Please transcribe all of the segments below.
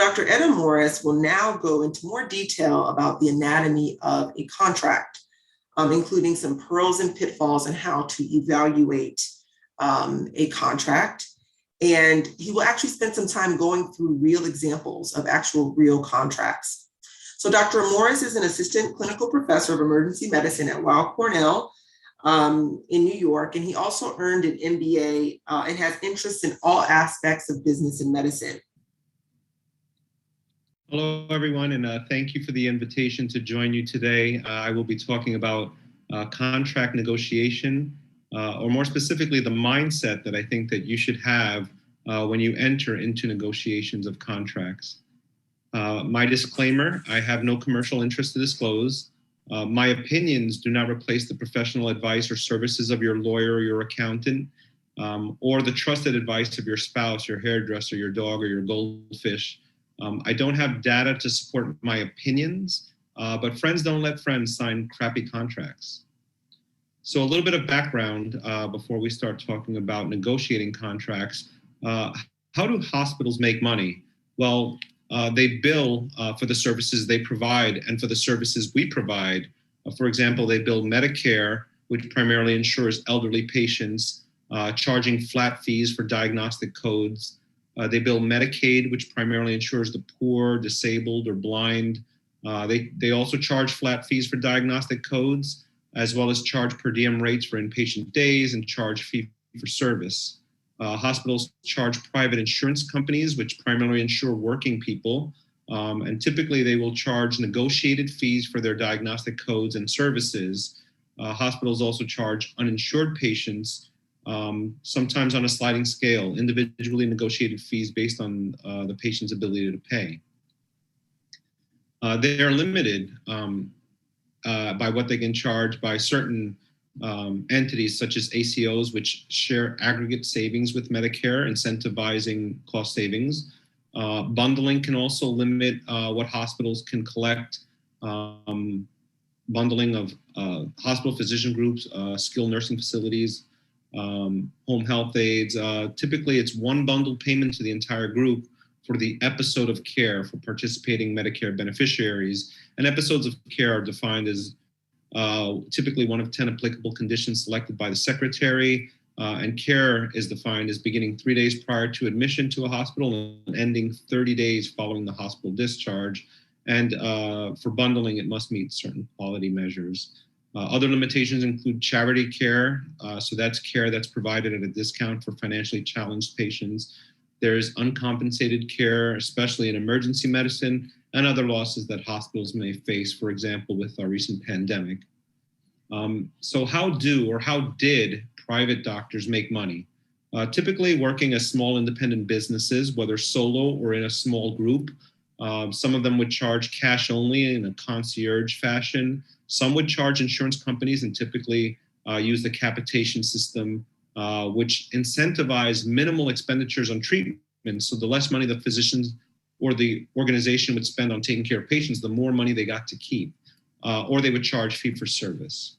Dr. Ed Amores will now go into more detail about the anatomy of a contract, including some pearls and pitfalls and how to evaluate a contract. And he will actually spend some time going through real examples of actual real contracts. So Dr. Amores is an assistant clinical professor of emergency medicine at Weill Cornell in New York, and he also earned an MBA and has interests in all aspects of business and medicine. Hello, everyone, and thank you for the invitation to join you today. I will be talking about contract negotiation, or more specifically, the mindset that I think that you should have when you enter into negotiations of contracts. My disclaimer, I have no commercial interest to disclose. My opinions do not replace the professional advice or services of your lawyer or your accountant, or the trusted advice of your spouse, your hairdresser, your dog, or your goldfish. I don't have data to support my opinions, but friends don't let friends sign crappy contracts. So a little bit of background before we start talking about negotiating contracts. How do hospitals make money? Well, they bill for the services they provide and for the services we provide. For example, they bill Medicare, which primarily insures elderly patients, charging flat fees for diagnostic codes. They bill Medicaid, which primarily insures the poor, disabled, or blind. They also charge flat fees for diagnostic codes, as well as charge per diem rates for inpatient days and charge fee for service. Hospitals charge private insurance companies, which primarily insure working people. And typically they will charge negotiated fees for their diagnostic codes and services. Hospitals also charge uninsured patients, sometimes on a sliding scale, individually negotiated fees based on the patient's ability to pay. They are limited by what they can charge by certain entities such as ACOs, which share aggregate savings with Medicare, incentivizing cost savings. Bundling can also limit what hospitals can collect. Bundling of hospital physician groups, skilled nursing facilities, home health aides. Typically, it's one bundled payment to the entire group for the episode of care for participating Medicare beneficiaries. And episodes of care are defined as typically one of 10 applicable conditions selected by the secretary. And care is defined as beginning 3 days prior to admission to a hospital and ending 30 days following the hospital discharge. And for bundling, it must meet certain quality measures. Other limitations include charity care. So that's care that's provided at a discount for financially challenged patients. There's uncompensated care, especially in emergency medicine, and other losses that hospitals may face, for example, with our recent pandemic. So how did private doctors make money? Typically working as small independent businesses, whether solo or in a small group. Some of them would charge cash only in a concierge fashion. Some would charge insurance companies and typically use the capitation system, which incentivize minimal expenditures on treatment. So the less money the physicians or the organization would spend on taking care of patients, the more money they got to keep, or they would charge fee for service.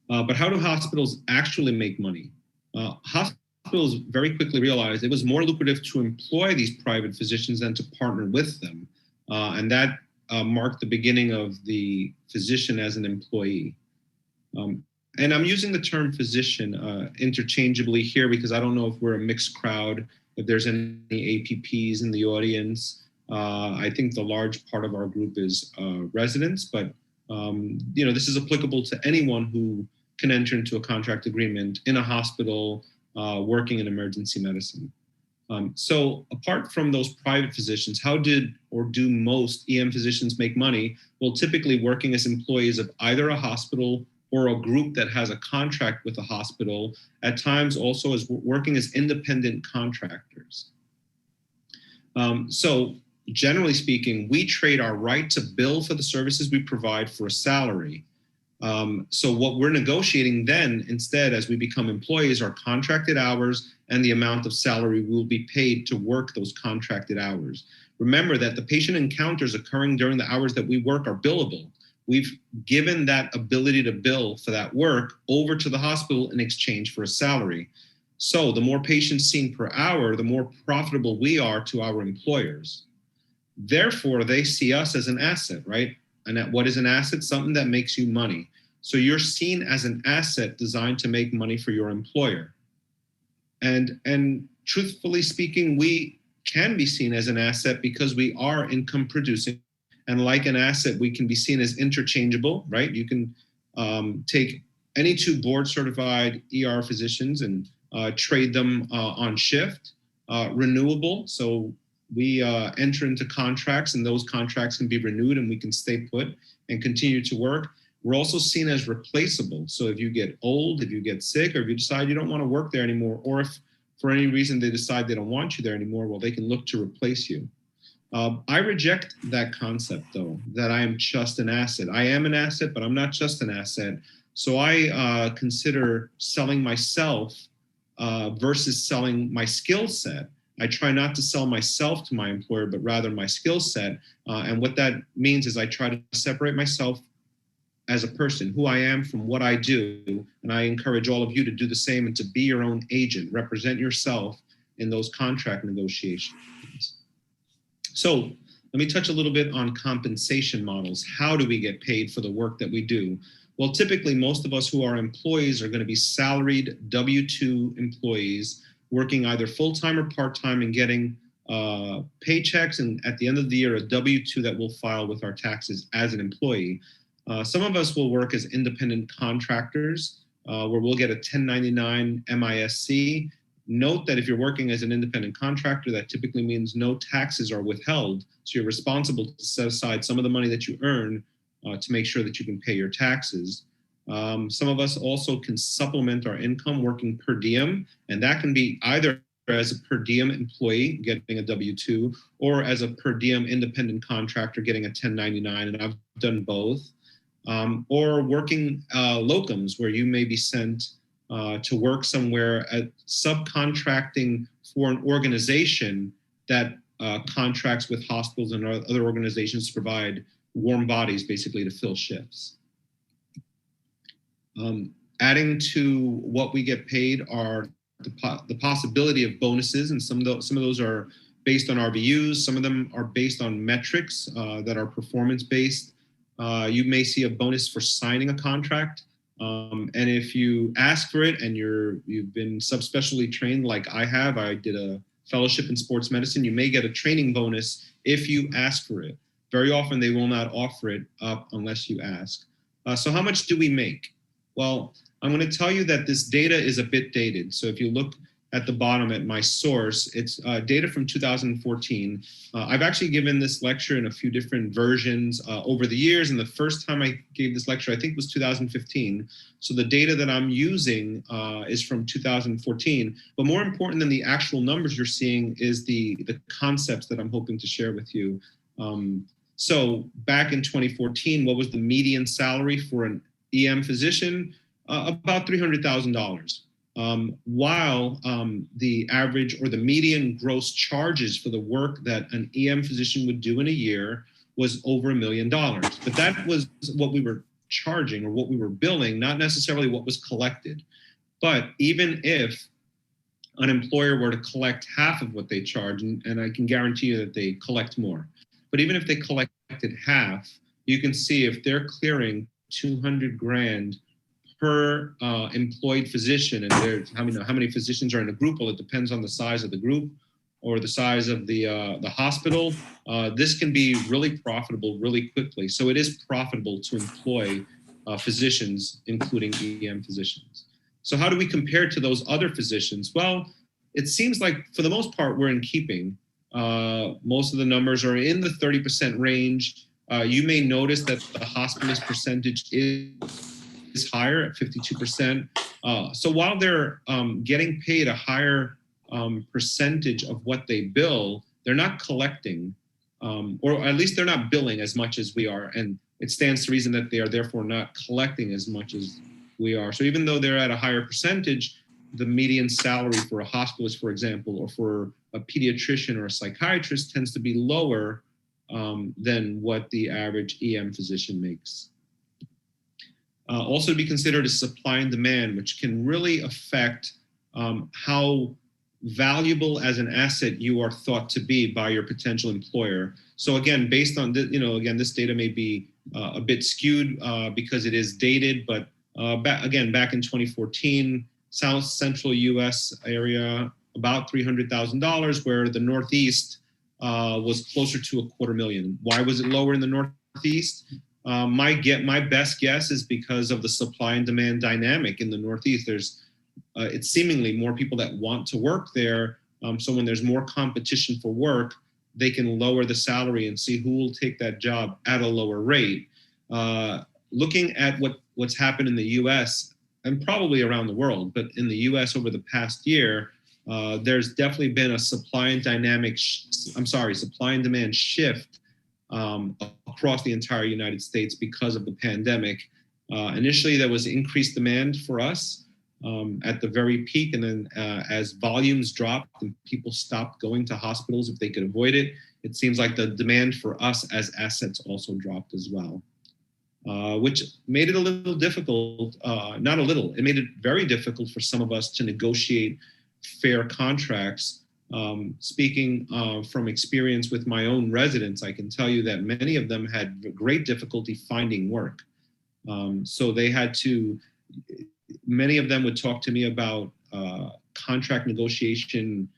But how do hospitals actually make money? Hospitals very quickly realized it was more lucrative to employ these private physicians than to partner with them. And that marked the beginning of the physician as an employee. And I'm using the term physician interchangeably here because I don't know if we're a mixed crowd, if there's any APPs in the audience. I think the large part of our group is residents, but this is applicable to anyone who can enter into a contract agreement in a hospital working in emergency medicine. So apart from those private physicians, how did or do most EM physicians make money? Well, typically working as employees of either a hospital or a group that has a contract with a hospital, at times also as working as independent contractors. So generally speaking, we trade our right to bill for the services we provide for a salary. So what we're negotiating then instead as we become employees are contracted hours and the amount of salary we will be paid to work those contracted hours. Remember that the patient encounters occurring during the hours that we work are billable. We've given that ability to bill for that work over to the hospital in exchange for a salary. So the more patients seen per hour, the more profitable we are to our employers. Therefore, they see us as an asset, right? And what is an asset? Something that makes you money. So you're seen as an asset designed to make money for your employer. And truthfully speaking, we can be seen as an asset because we are income producing. And like an asset, we can be seen as interchangeable, right? You can take any two board certified ER physicians and trade them on shift, renewable. So we enter into contracts and those contracts can be renewed and we can stay put and continue to work. We're also seen as replaceable. So if you get old, if you get sick, or if you decide you don't want to work there anymore, or if for any reason they decide they don't want you there anymore, well, they can look to replace you. I reject that concept, though, that I am just an asset. I am an asset, but I'm not just an asset. So I consider selling myself versus selling my skill set. I try not to sell myself to my employer, but rather my skill set. And what that means is I try to separate myself as a person, who I am from what I do. And I encourage all of you to do the same and to be your own agent, represent yourself in those contract negotiations. So let me touch a little bit on compensation models. How do we get paid for the work that we do? Well, typically, most of us who are employees are going to be salaried W-2 employees working either full-time or part-time and getting paychecks, and at the end of the year, a W-2 that we'll file with our taxes as an employee. Some of us will work as independent contractors, where we'll get a 1099 MISC. Note that if you're working as an independent contractor, that typically means no taxes are withheld. So you're responsible to set aside some of the money that you earn to make sure that you can pay your taxes. Some of us also can supplement our income working per diem, and that can be either as a per diem employee getting a W-2 or as a per diem independent contractor getting a 1099, and I've done both. Or working locums, where you may be sent to work somewhere at subcontracting for an organization that contracts with hospitals and other organizations to provide warm bodies, basically to fill shifts. Adding to what we get paid are the possibility of bonuses, and some of those are based on RVUs. Some of them are based on metrics that are performance-based. You may see a bonus for signing a contract. And if you ask for it and you've been subspecialty trained like I have, I did a fellowship in sports medicine, you may get a training bonus if you ask for it. Very often they will not offer it up unless you ask. So how much do we make? Well, I'm going to tell you that this data is a bit dated. So if you look at the bottom at my source, it's data from 2014. I've actually given this lecture in a few different versions over the years, and the first time I gave this lecture, I think, was 2015. So the data that I'm using is from 2014. But more important than the actual numbers you're seeing is the concepts that I'm hoping to share with you. So back in 2014, what was the median salary for an EM physician? About $300,000. While the average or the median gross charges for the work that an EM physician would do in a year was over $1 million. But that was what we were charging or what we were billing, not necessarily what was collected. But even if an employer were to collect half of what they charge, and I can guarantee you that they collect more, but even if they collected half, you can see if they're clearing 200 grand per employed physician, and there's how many physicians are in a group. Well, it depends on the size of the group or the size of the hospital. This can be really profitable really quickly. So it is profitable to employ physicians, including EM physicians. So how do we compare to those other physicians? Well, it seems like for the most part we're in keeping. Most of the numbers are in the 30% range. You may notice that the hospitalist percentage is higher at 52%. So while they're getting paid a higher percentage of what they bill, they're not collecting, or at least they're not billing as much as we are. And it stands to reason that they are therefore not collecting as much as we are. So even though they're at a higher percentage, the median salary for a hospitalist, for example, or for a pediatrician or a psychiatrist tends to be lower than what the average EM physician makes. Also to be considered is supply and demand, which can really affect how valuable as an asset you are thought to be by your potential employer. So again, based on again, this data may be a bit skewed because it is dated, but back in 2014, South Central U.S. area, about $300,000, where the Northeast was closer to $250,000. Why was it lower in the Northeast? My best guess is because of the supply and demand dynamic in the Northeast. It's seemingly more people that want to work there. So when there's more competition for work, they can lower the salary and see who will take that job at a lower rate. Looking at what's happened in the U.S. and probably around the world, but in the U.S. over the past year, there's definitely been a supply and demand shift across the entire United States because of the pandemic. Initially, there was increased demand for us at the very peak, and then as volumes dropped and people stopped going to hospitals if they could avoid it, it seems like the demand for us as assets also dropped as well. Which made it a little difficult, not a little, it made it very difficult for some of us to negotiate fair contracts. Speaking from experience with my own residents, I can tell you that many of them had great difficulty finding work. So they had to, many of them would talk to me about contract negotiation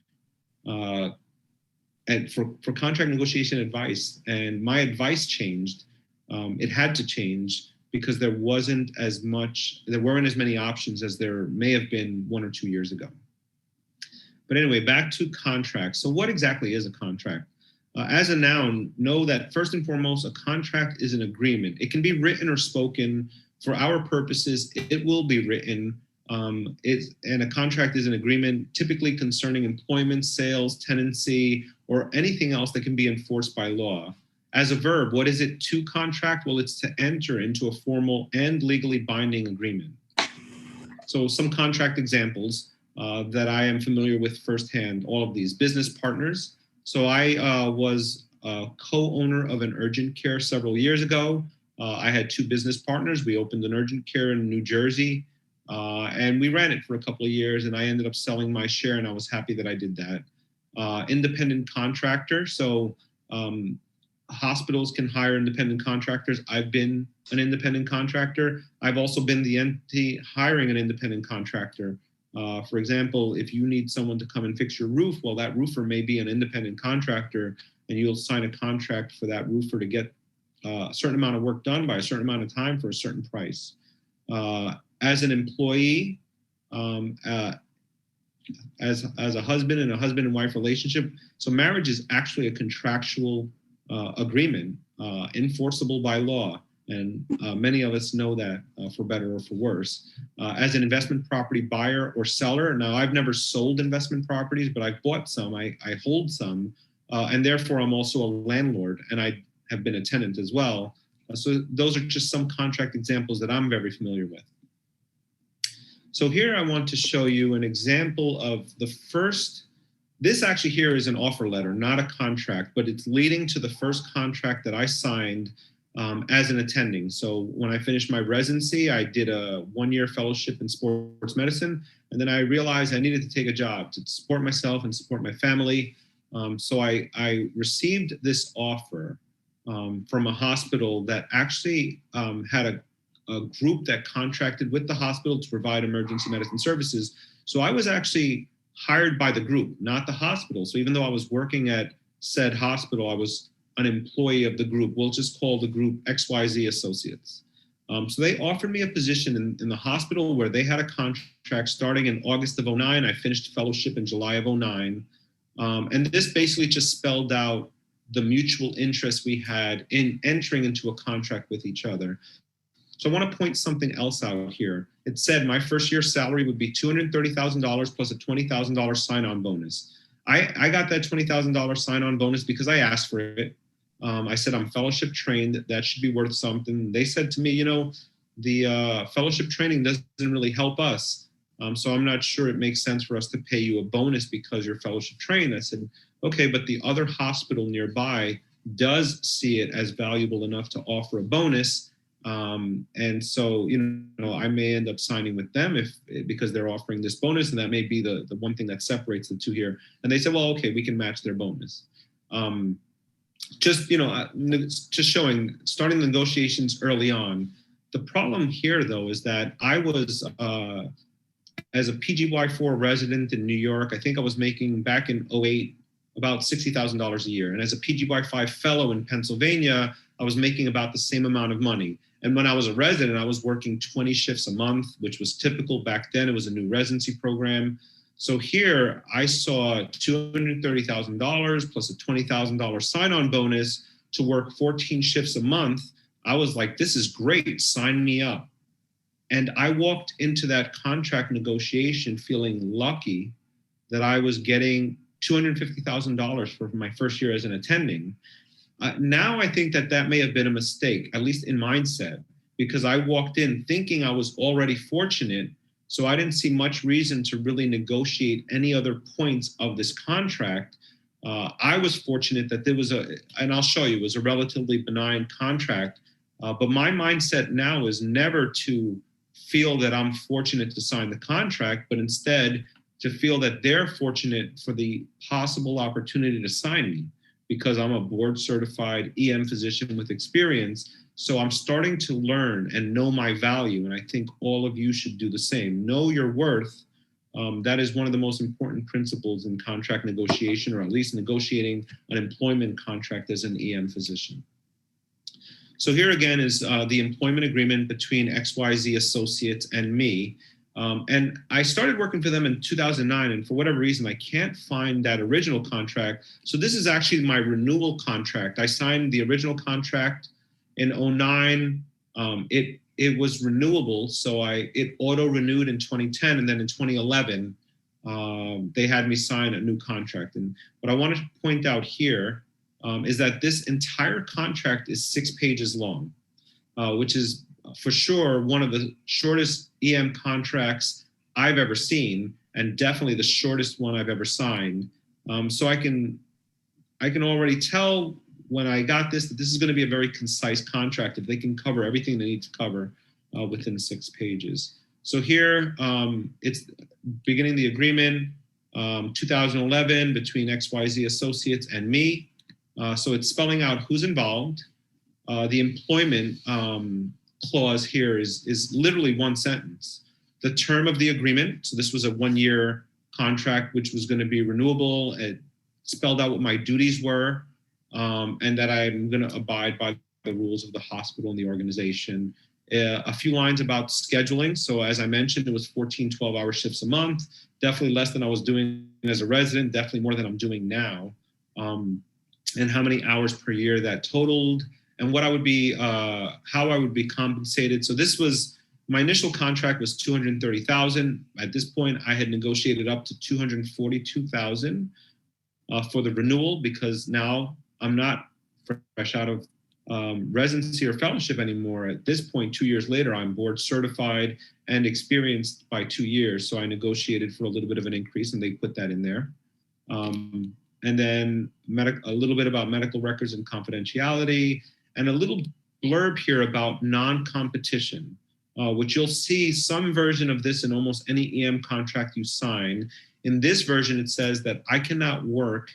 and for contract negotiation advice. And my advice changed. It had to change because there weren't as many options as there may have been 1 or 2 years ago. But anyway, back to contracts. So what exactly is a contract? As a noun, know that first and foremost, a contract is an agreement. It can be written or spoken. For our purposes, it will be written. And a contract is an agreement typically concerning employment, sales, tenancy, or anything else that can be enforced by law. As a verb, what is it to contract? Well, it's to enter into a formal and legally binding agreement. So some contract examples that I am familiar with firsthand, all of these. Business partners. So I was a co-owner of an urgent care several years ago. I had 2 business partners. We opened an urgent care in New Jersey, and we ran it for a couple of years, and I ended up selling my share, and I was happy that I did that. Independent contractor. So hospitals can hire independent contractors. I've been an independent contractor. I've also been the entity hiring an independent contractor. For example, if you need someone to come and fix your roof, well, that roofer may be an independent contractor, and you'll sign a contract for that roofer to get a certain amount of work done by a certain amount of time for a certain price. As an employee, as a husband in a husband and wife relationship, so marriage is actually a contractual agreement, enforceable by law. And many of us know that for better or for worse. As an investment property buyer or seller, now I've never sold investment properties, but I've bought some, I hold some, and therefore I'm also a landlord, and I have been a tenant as well. So those are just some contract examples that I'm very familiar with. So here I want to show you an example of the first. This actually here is an offer letter, not a contract, but it's leading to the first contract that I signed as an attending. So when I finished my residency, I did a 1-year fellowship in sports medicine, and then I realized I needed to take a job to support myself and support my family. So I received this offer from a hospital that actually had a group that contracted with the hospital to provide emergency medicine services. So I was actually hired by the group, not the hospital. So even though I was working at said hospital, I was an employee of the group. We'll just call the group XYZ Associates. So they offered me a position in the hospital where they had a contract starting in August of 09. I finished fellowship in July of 09. And this basically just spelled out the mutual interest we had in entering into a contract with each other. So I want to point something else out here. It said my first year salary would be $230,000 plus a $20,000 sign-on bonus. I got that $20,000 sign-on bonus because I asked for it. I said, I'm fellowship trained. That should be worth something. They said to me, you know, the fellowship training doesn't really help us. So I'm not sure it makes sense for us to pay you a bonus because you're fellowship trained. I said, okay, but the other hospital nearby does see it as valuable enough to offer a bonus. And so, I may end up signing with them because they're offering this bonus, and that may be the one thing that separates the two here. And they said, well, okay, we can match their bonus. Just showing, starting negotiations early on. The problem here, though, is that I was, as a PGY4 resident in New York, I think I was making back in 2008 about $60,000 a year. And as a PGY5 fellow in Pennsylvania, I was making about the same amount of money. And when I was a resident, I was working 20 shifts a month, which was typical back then. It was a new residency program. So here I saw $230,000 plus a $20,000 sign-on bonus to work 14 shifts a month. I was like, this is great, sign me up. And I walked into that contract negotiation feeling lucky that I was getting $250,000 for my first year as an attending. Now I think that may have been a mistake, at least in mindset, because I walked in thinking I was already fortunate. So I didn't see much reason to really negotiate any other points of this contract. I was fortunate that there was and I'll show you, it was a relatively benign contract. But my mindset now is never to feel that I'm fortunate to sign the contract, but instead to feel that they're fortunate for the possible opportunity to sign me, because I'm a board certified EM physician with experience. So I'm starting to learn and know my value. And I think all of you should do the same. Know your worth. That is one of the most important principles in contract negotiation, or at least negotiating an employment contract as an EM physician. So here again is the employment agreement between XYZ Associates and me. And I started working for them in 2009, and for whatever reason, I can't find that original contract. So this is actually my renewal contract. I signed the original contract in 2009. It was renewable, so it auto-renewed in 2010, and then in 2011, they had me sign a new contract. And what I want to point out here is that this entire contract is 6 pages long, which is for sure one of the shortest EM contracts I've ever seen, and definitely the shortest one I've ever signed. So I can already tell when I got this that this is going to be a very concise contract if they can cover everything they need to cover within 6 pages. So here it's beginning the agreement, 2011 between XYZ Associates and me. So it's spelling out who's involved. The employment clause here is literally one sentence. The term of the agreement, so this was a 1-year contract which was going to be renewable. It spelled out what my duties were, and that I'm going to abide by the rules of the hospital and the organization. A few lines about scheduling. So as I mentioned, it was 14 12-hour shifts a month, definitely less than I was doing as a resident, definitely more than I'm doing now. And how many hours per year that totaled, and what I would be, how I would be compensated. So this was, my initial contract was $230,000. At this point, I had negotiated up to $242,000 for the renewal, because now I'm not fresh out of residency or fellowship anymore. At this point, 2 years later, I'm board certified and experienced by 2 years. So I negotiated for a little bit of an increase, and they put that in there. And then a little bit about medical records and confidentiality, and a little blurb here about non-competition, which you'll see some version of this in almost any EM contract you sign. In this version, it says that I cannot work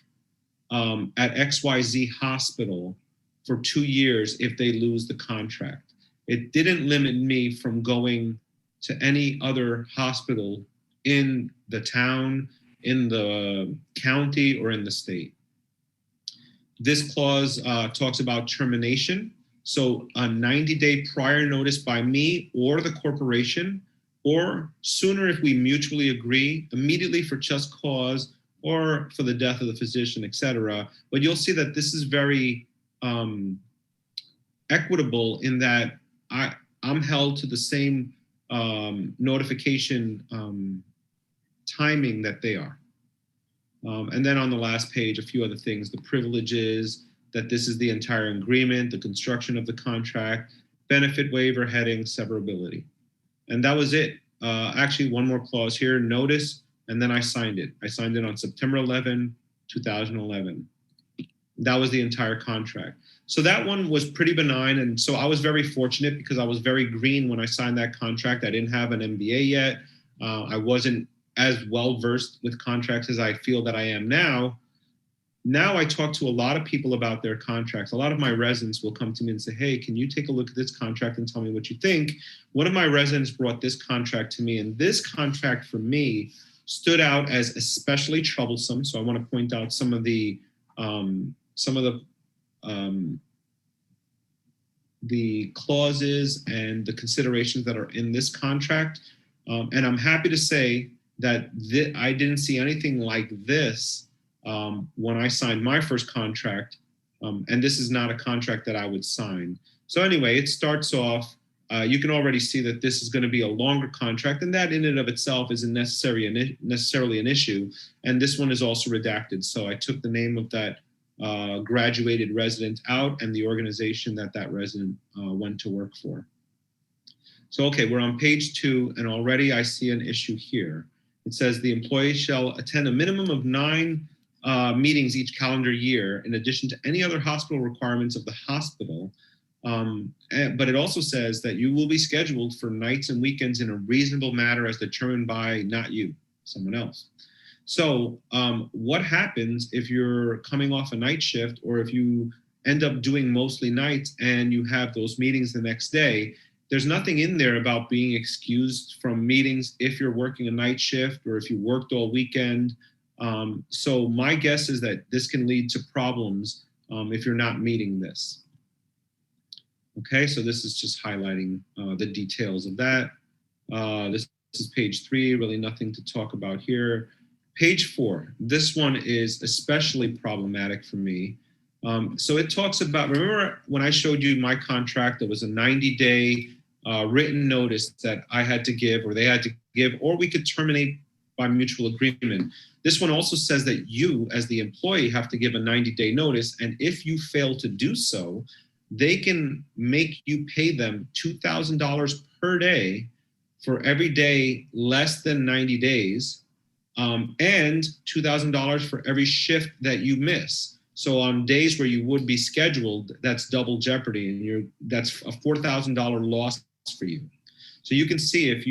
at XYZ hospital for 2 years if they lose the contract. It didn't limit me from going to any other hospital in the town, in the county, or in the state. This clause talks about termination. So a 90-day prior notice by me or the corporation, or sooner if we mutually agree, immediately for just cause or for the death of the physician, et cetera. But you'll see that this is very equitable in that I'm held to the same notification timing that they are. And then on the last page, a few other things, the privileges, that this is the entire agreement, the construction of the contract, benefit waiver, heading, severability. And that was it. Actually, one more clause here, notice, and then I signed it. I signed it on September 11, 2011. That was the entire contract. So that one was pretty benign. And so I was very fortunate because I was very green when I signed that contract. I didn't have an MBA yet. I wasn't as well versed with contracts as I feel that I am now. Now I talk to a lot of people about their contracts. A lot of my residents will come to me and say, hey, can you take a look at this contract and tell me what you think? One of my residents brought this contract to me, and this contract for me stood out as especially troublesome. So I want to point out some of the clauses and the considerations that are in this contract. And I'm happy to say that I didn't see anything like this when I signed my first contract. And this is not a contract that I would sign. So anyway, it starts off, you can already see that this is going to be a longer contract, and that in and of itself isn't necessarily an issue. And this one is also redacted. So I took the name of that graduated resident out and the organization that that resident went to work for. So, okay, we're on page 2, and already I see an issue here. It says the employee shall attend a minimum of 9 meetings each calendar year, in addition to any other hospital requirements of the hospital. But it also says that you will be scheduled for nights and weekends in a reasonable manner as determined by not you, someone else. So what happens if you're coming off a night shift, or if you end up doing mostly nights and you have those meetings the next day? There's nothing in there about being excused from meetings if you're working a night shift or if you worked all weekend. So my guess is that this can lead to problems if you're not meeting this. Okay, so this is just highlighting the details of that. This is page 3, really nothing to talk about here. Page 4, this one is especially problematic for me. So it talks about, remember when I showed you my contract, there was a 90-day written notice that I had to give, or they had to give, or we could terminate by mutual agreement. This one also says that you, as the employee, have to give a 90-day notice, and if you fail to do so, they can make you pay them $2,000 per day for every day less than 90 days, and $2,000 for every shift that you miss. So on days where you would be scheduled, that's double jeopardy, and that's a $4,000 loss for you. So you can see if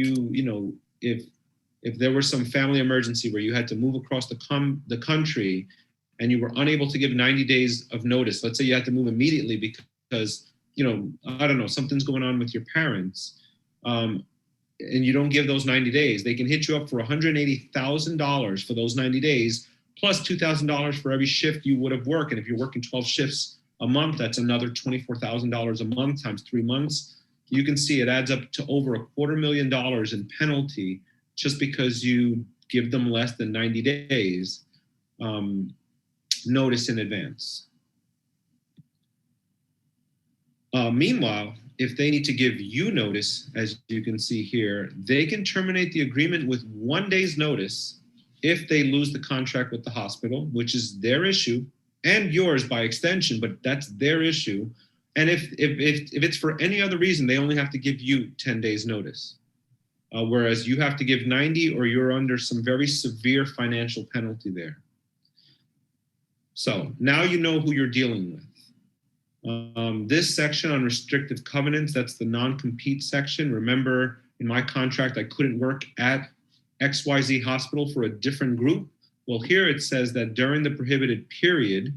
if there was some family emergency where you had to move across the country and you were unable to give 90 days of notice, let's say you had to move immediately because I don't know, something's going on with your parents, and you don't give those 90 days, they can hit you up for $180,000 for those 90 days, plus $2,000 for every shift you would have worked. And if you're working 12 shifts a month, that's another $24,000 a month times 3 months. You can see it adds up to over $250,000 in penalty just because you give them less than 90 days notice in advance. Meanwhile, if they need to give you notice, as you can see here, they can terminate the agreement with 1 day's notice if they lose the contract with the hospital, which is their issue, and yours by extension, but that's their issue. And if it's for any other reason, they only have to give you 10 days notice, whereas you have to give 90, or you're under some very severe financial penalty there. So now you know who you're dealing with. This section on restrictive covenants, that's the non-compete section. Remember, in my contract, I couldn't work at XYZ hospital for a different group. Well, here it says that during the prohibited period,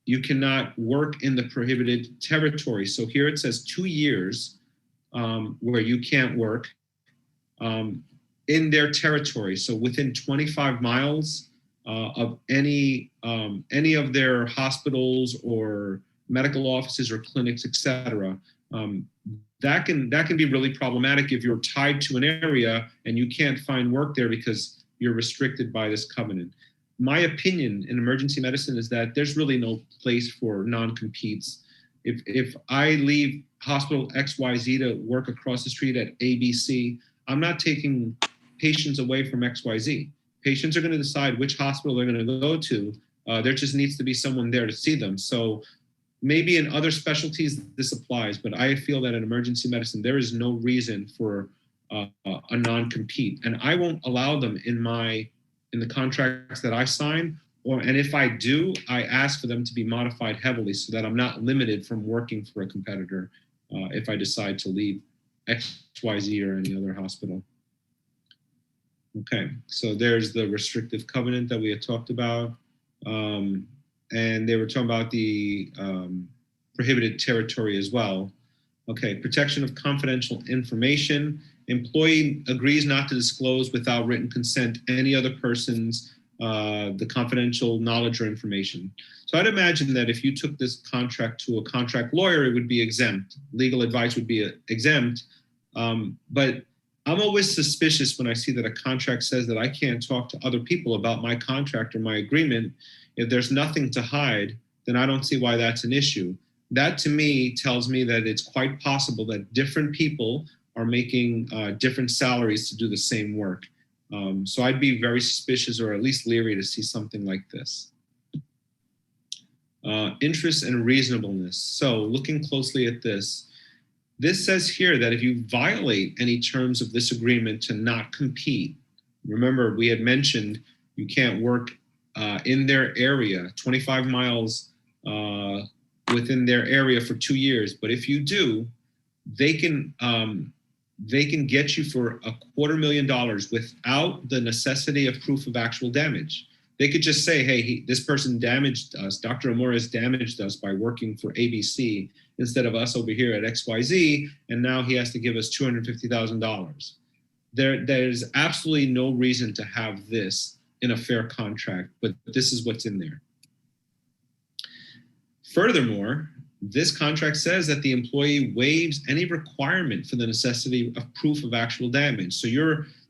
you cannot work in the prohibited territory. So here it says 2 years where you can't work in their territory. So within 25 miles of any of their hospitals or medical offices or clinics, etc. That can be really problematic if you're tied to an area and you can't find work there because you're restricted by this covenant. My opinion in emergency medicine is that there's really no place for non-competes. If I leave hospital XYZ to work across the street at ABC, I'm not taking patients away from XYZ. Patients are going to decide which hospital they're going to go to. There just needs to be someone there to see them. So maybe in other specialties this applies, but I feel that in emergency medicine, there is no reason for a non-compete. And I won't allow them in the contracts that I sign and if I do, I ask for them to be modified heavily so that I'm not limited from working for a competitor if I decide to leave XYZ or any other hospital. Okay, so there's the restrictive covenant that we had talked about. And they were talking about the prohibited territory as well. Okay, protection of confidential information. Employee agrees not to disclose without written consent any other person's the confidential knowledge or information. So I'd imagine that if you took this contract to a contract lawyer, it would be exempt. Legal advice would be exempt. But I'm always suspicious when I see that a contract says that I can't talk to other people about my contract or my agreement. If there's nothing to hide, then I don't see why that's an issue. That to me tells me that it's quite possible that different people are making different salaries to do the same work. So I'd be very suspicious or at least leery to see something like this. Interest and reasonableness. So looking closely at this, this says here that if you violate any terms of this agreement to not compete, remember we had mentioned you can't work in their area, 25 miles within their area for 2 years. But if you do, they can get you for $250,000 without the necessity of proof of actual damage. They could just say, hey, this person damaged us, Dr. Amores damaged us by working for ABC instead of us over here at XYZ, and now he has to give us $250,000. There's absolutely no reason to have this in a fair contract, but this is what's in there. Furthermore, this contract says that the employee waives any requirement for the necessity of proof of actual damage. So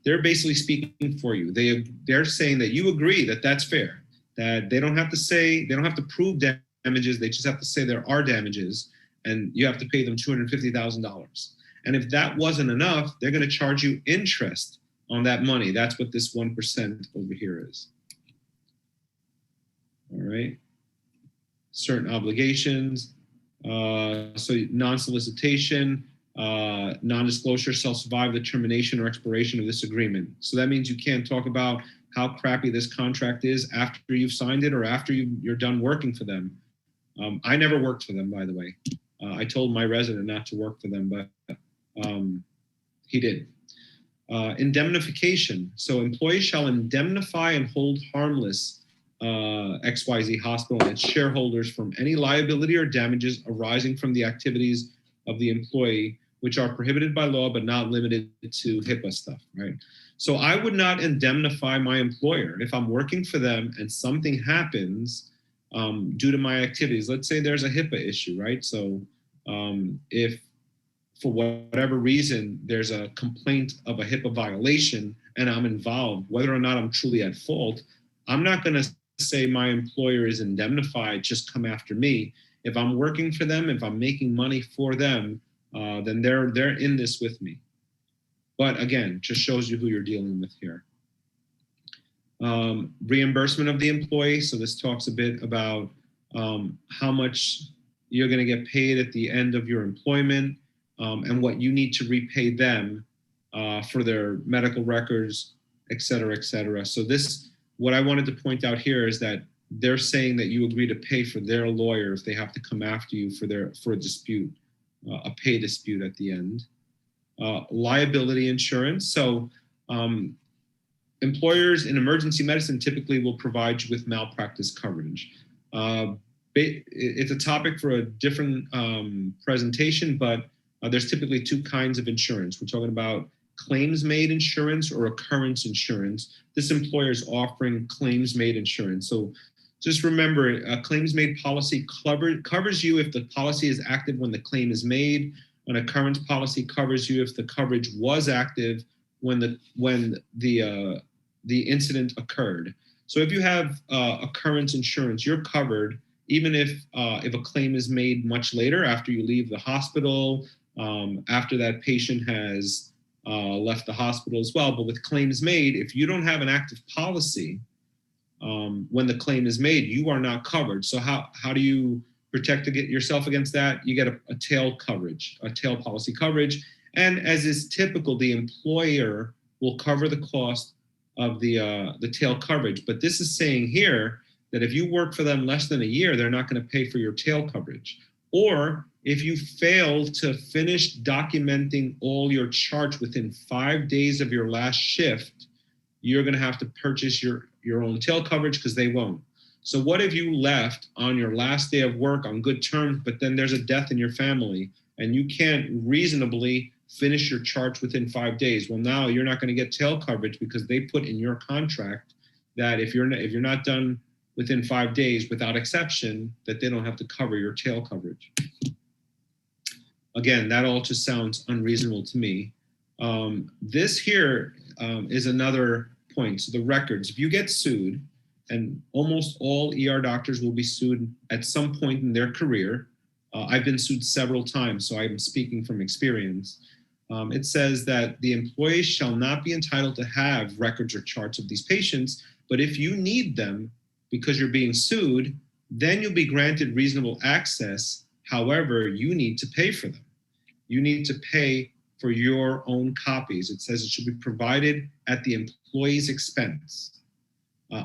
they're basically speaking for you. They're saying that you agree that that's fair, that they don't have to prove damages, they just have to say there are damages, and you have to pay them $250,000. And if that wasn't enough, they're going to charge you interest on that money. That's what this 1% over here is. All right. Certain obligations. So non-solicitation, non-disclosure shall survive the termination or expiration of this agreement. So that means you can't talk about how crappy this contract is after you've signed it or after you're done working for them. I never worked for them, by the way. I told my resident not to work for them, but he did. Indemnification. So employees shall indemnify and hold harmless XYZ hospital and its shareholders from any liability or damages arising from the activities of the employee, which are prohibited by law but not limited to HIPAA stuff, right? So I would not indemnify my employer if I'm working for them and something happens due to my activities. Let's say there's a HIPAA issue, right? So if for whatever reason there's a complaint of a HIPAA violation and I'm involved, whether or not I'm truly at fault, I'm not going to say my employer is indemnified, just come after me. If I'm working for them, if I'm making money for them, then they're in this with me. But again, just shows you who you're dealing with here. Reimbursement of the employee. So this talks a bit about how much you're going to get paid at the end of your employment and what you need to repay them for their medical records, et cetera, et cetera. So what I wanted to point out here is that they're saying that you agree to pay for their lawyer if they have to come after you for a dispute, a pay dispute at the end. Liability insurance. So employers in emergency medicine typically will provide you with malpractice coverage. It's a topic for a different presentation, but there's typically two kinds of insurance. We're talking about claims-made insurance or occurrence insurance. This employer is offering claims-made insurance. So just remember, a claims-made policy covers you if the policy is active when the claim is made. An occurrence policy covers you if the coverage was active when the incident occurred. So if you have occurrence insurance, you're covered even if a claim is made much later after you leave the hospital, after that patient has left the hospital as well. But with claims made, if you don't have an active policy when the claim is made, you are not covered. So how do you protect yourself against that? You get a tail coverage, a tail policy coverage. And as is typical, the employer will cover the cost of the tail coverage. But this is saying here that if you work for them less than a year, they're not going to pay for your tail coverage. Or if you fail to finish documenting all your charts within 5 days of your last shift, you're going to have to purchase your own tail coverage because they won't. So what if you left on your last day of work on good terms, but then there's a death in your family and you can't reasonably finish your charts within 5 days? Well, now you're not going to get tail coverage because they put in your contract that if you're not done within 5 days, without exception, that they don't have to cover your tail coverage. Again, that all just sounds unreasonable to me. This here is another point. So the records, if you get sued, and almost all ER doctors will be sued at some point in their career. I've been sued several times, so I'm speaking from experience. It says that the employee shall not be entitled to have records or charts of these patients, but if you need them because you're being sued, then you'll be granted reasonable access. However, you need to pay for them. You need to pay for your own copies. It says it should be provided at the employee's expense.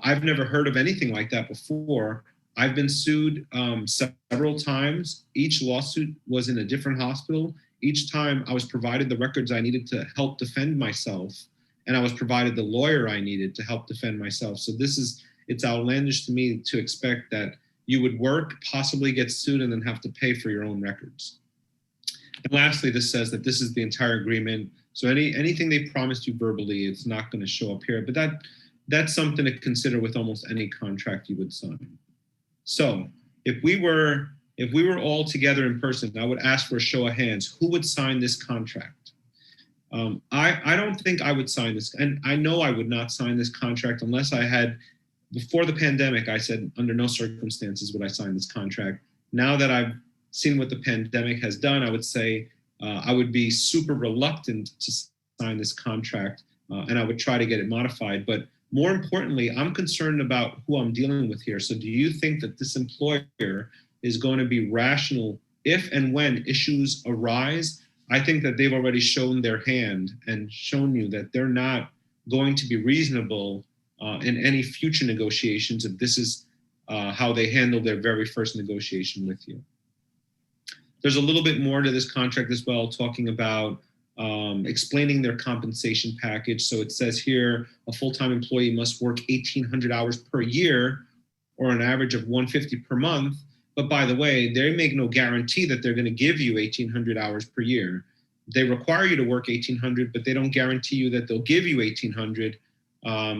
I've never heard of anything like that before. I've been sued several times. Each lawsuit was in a different hospital. Each time I was provided the records I needed to help defend myself, and I was provided the lawyer I needed to help defend myself. So it's outlandish to me to expect that you would work, possibly get sued, and then have to pay for your own records. And lastly, this says that this is the entire agreement. So anything they promised you verbally, it's not going to show up here. But that's something to consider with almost any contract you would sign. So if we were all together in person, I would ask for a show of hands. Who would sign this contract? I don't think I would sign this. And I know I would not sign this contract unless I had, before the pandemic, I said under no circumstances would I sign this contract. Now that I've seen what the pandemic has done, I would say I would be super reluctant to sign this contract and I would try to get it modified. But more importantly, I'm concerned about who I'm dealing with here. So do you think that this employer is going to be rational if and when issues arise? I think that they've already shown their hand and shown you that they're not going to be reasonable in any future negotiations if this is how they handle their very first negotiation with you. There's a little bit more to this contract as well, talking about explaining their compensation package. So it says here, a full-time employee must work 1,800 hours per year or an average of 150 per month. But by the way, they make no guarantee that they're going to give you 1,800 hours per year. They require you to work 1,800, but they don't guarantee you that they'll give you 1,800.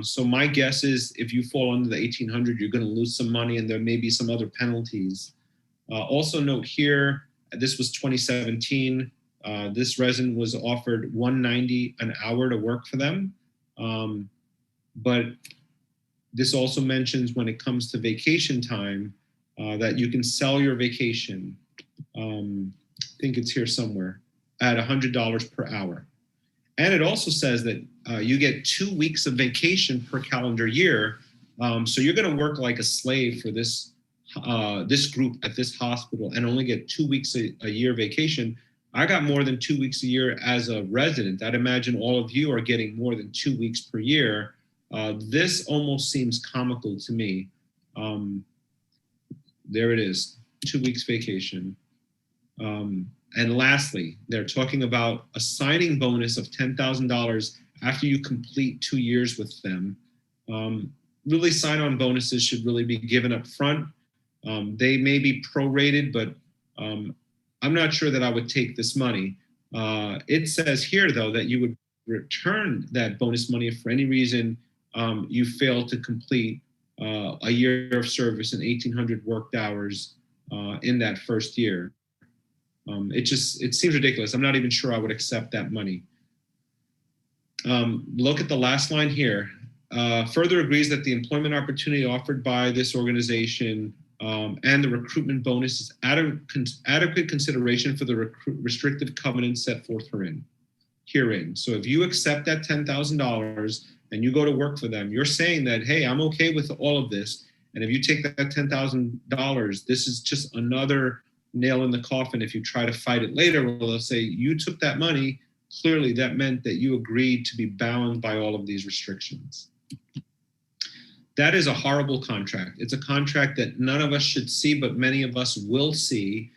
So my guess is if you fall under the 1,800, you're going to lose some money and there may be some other penalties. Also note here, this was 2017. This resident was offered $190 an hour to work for them. But this also mentions when it comes to vacation time that you can sell your vacation. I think it's here somewhere at $100 per hour. And it also says that you get 2 weeks of vacation per calendar year. So you're going to work like a slave for this group at this hospital and only get 2 weeks a year vacation. I got more than 2 weeks a year as a resident. I'd imagine all of you are getting more than 2 weeks per year. This almost seems comical to me. There it is, 2 weeks vacation. And lastly, they're talking about a signing bonus of $10,000 after you complete 2 years with them. Really, sign-on bonuses should really be given up front. They may be prorated, but I'm not sure that I would take this money. It says here, though, that you would return that bonus money if for any reason you fail to complete a year of service and 1,800 worked hours in that first year. It seems ridiculous. I'm not even sure I would accept that money. Look at the last line here. Further agrees that the employment opportunity offered by this organization and the recruitment bonus is adequate consideration for the restrictive covenants set forth herein. So if you accept that $10,000 and you go to work for them, you're saying that, hey, I'm okay with all of this. And if you take that $10,000, this is just another nail in the coffin. If you try to fight it later, well, they'll say you took that money. Clearly that meant that you agreed to be bound by all of these restrictions. That is a horrible contract. It's a contract that none of us should see, but many of us will see.